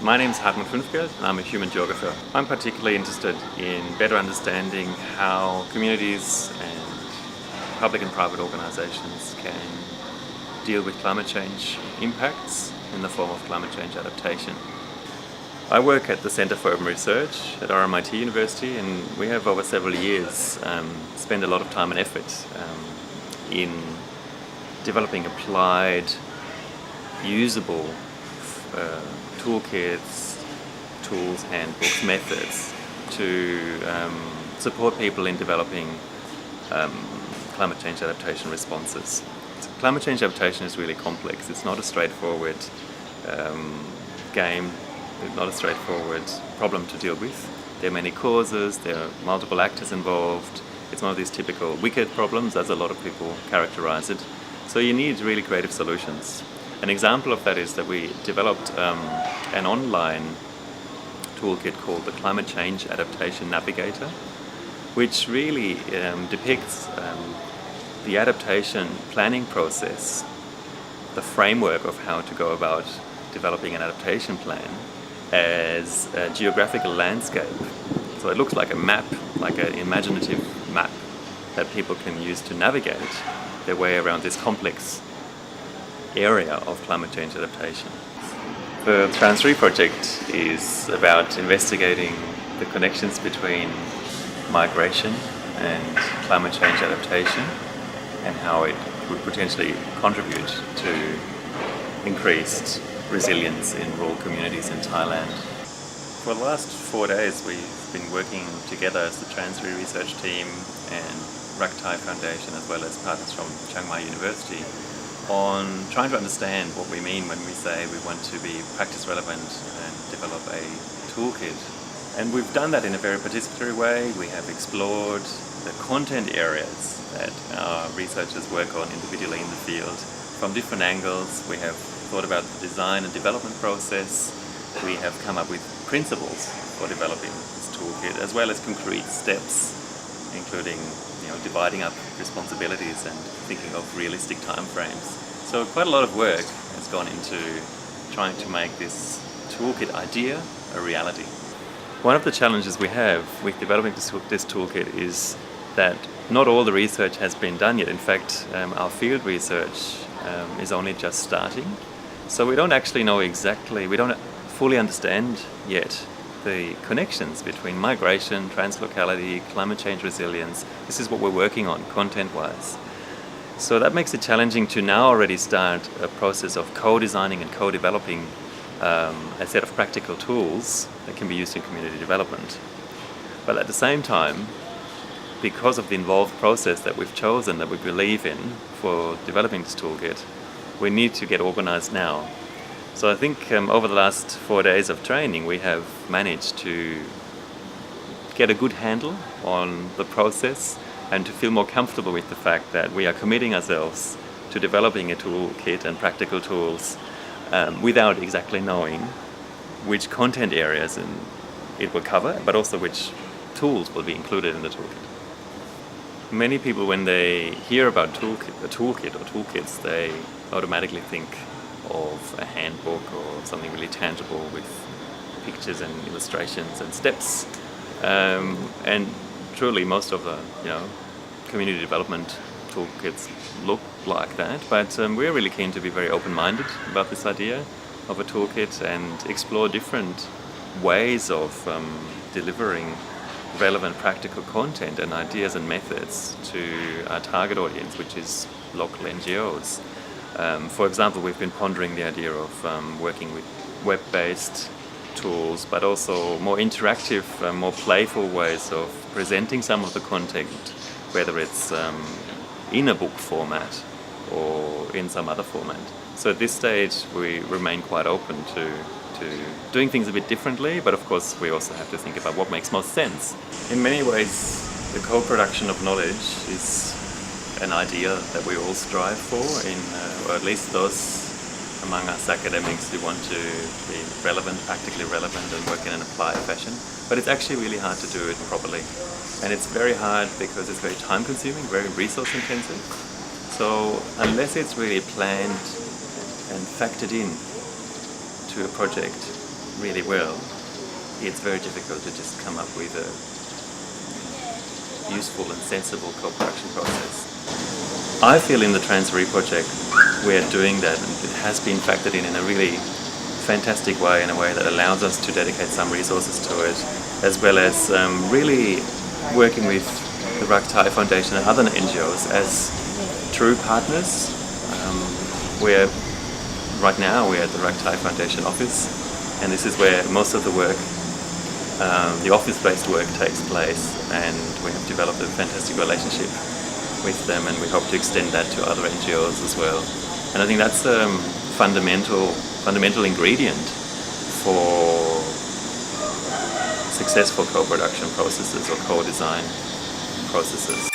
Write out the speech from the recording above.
My name is Hartmut Fünfgeld and I'm a human geographer. I'm particularly interested in better understanding how communities and public and private organizations can deal with climate change impacts in the form of climate change adaptation. I work at the Center for Urban Research at RMIT University, and we have over several years spent a lot of time and effort in developing applied, usable toolkits, tools, handbooks, methods to support people in developing climate change adaptation responses. So climate change adaptation is really complex. It's not a straightforward game. It's not a straightforward problem to deal with. There are many causes, there are multiple actors involved. It's one of these typical wicked problems, as a lot of people characterize it. So you need really creative solutions. An example of that is that we developed an online toolkit called the Climate Change Adaptation Navigator, which really depicts the adaptation planning process, the framework of how to go about developing an adaptation plan as a geographical landscape. So it looks like a map, like an imaginative map that people can use to navigate their way around this complex area of climate change adaptation. The TransRe project is about investigating the connections between migration and climate change adaptation and how it would potentially contribute to increased resilience in rural communities in Thailand. For the last 4 days we've been working together as the TransRe research team and Raks Thai Foundation, as well as partners from Chiang Mai University, on trying to understand what we mean when we say we want to be practice relevant and develop a toolkit. And we've done that in a very participatory way. We have explored the content areas that our researchers work on individually in the field from different angles. We have thought about the design and development process. We have come up with principles for developing this toolkit, as well as concrete steps, including dividing up responsibilities and thinking of realistic timeframes. So quite a lot of work has gone into trying to make this toolkit idea a reality. One of the challenges we have with developing this toolkit is that not all the research has been done yet. In fact, our field research is only just starting. So we don't actually know exactly, we don't fully understand yet the connections between migration, translocality, climate change resilience. This is what we're working on content-wise. So that makes it challenging to now already start a process of co-designing and co-developing a set of practical tools that can be used in community development. But at the same time, because of the involved process that we've chosen, that we believe in for developing this toolkit, we need to get organized now. So I think over the last 4 days of training, we have managed to get a good handle on the process and to feel more comfortable with the fact that we are committing ourselves to developing a toolkit and practical tools without exactly knowing which content areas it will cover, but also which tools will be included in the toolkit. Many people, when they hear about a toolkit or toolkits, they automatically think of a handbook or something really tangible with pictures and illustrations and steps. And truly, most of the community development toolkits look like that. But we're really keen to be very open-minded about this idea of a toolkit and explore different ways of delivering relevant practical content and ideas and methods to our target audience, which is local NGOs. For example, we've been pondering the idea of working with web-based tools, but also more interactive, more playful ways of presenting some of the content, whether it's in a book format or in some other format. So at this stage, we remain quite open to doing things a bit differently, but of course we also have to think about what makes most sense. In many ways, the co-production of knowledge is an idea that we all strive for, or at least those among us academics who want to be relevant, practically relevant, and work in an applied fashion. But it's actually really hard to do it properly. And it's very hard because it's very time consuming, very resource intensive. So unless it's really planned and factored in to a project, really well, it's very difficult to just come up with a useful and sensible co-production process. I feel in the TransRe project we're doing that, and it has been factored in a really fantastic way, in a way that allows us to dedicate some resources to it, as well as really working with the Raks Thai Foundation and other NGOs as true partners. Right now we're at the Raks Thai Foundation office, and this is where most of the work, the office-based work, takes place, and we have developed a fantastic relationship with them, and we hope to extend that to other NGOs as well. And I think that's a fundamental ingredient for successful co-production processes or co-design processes.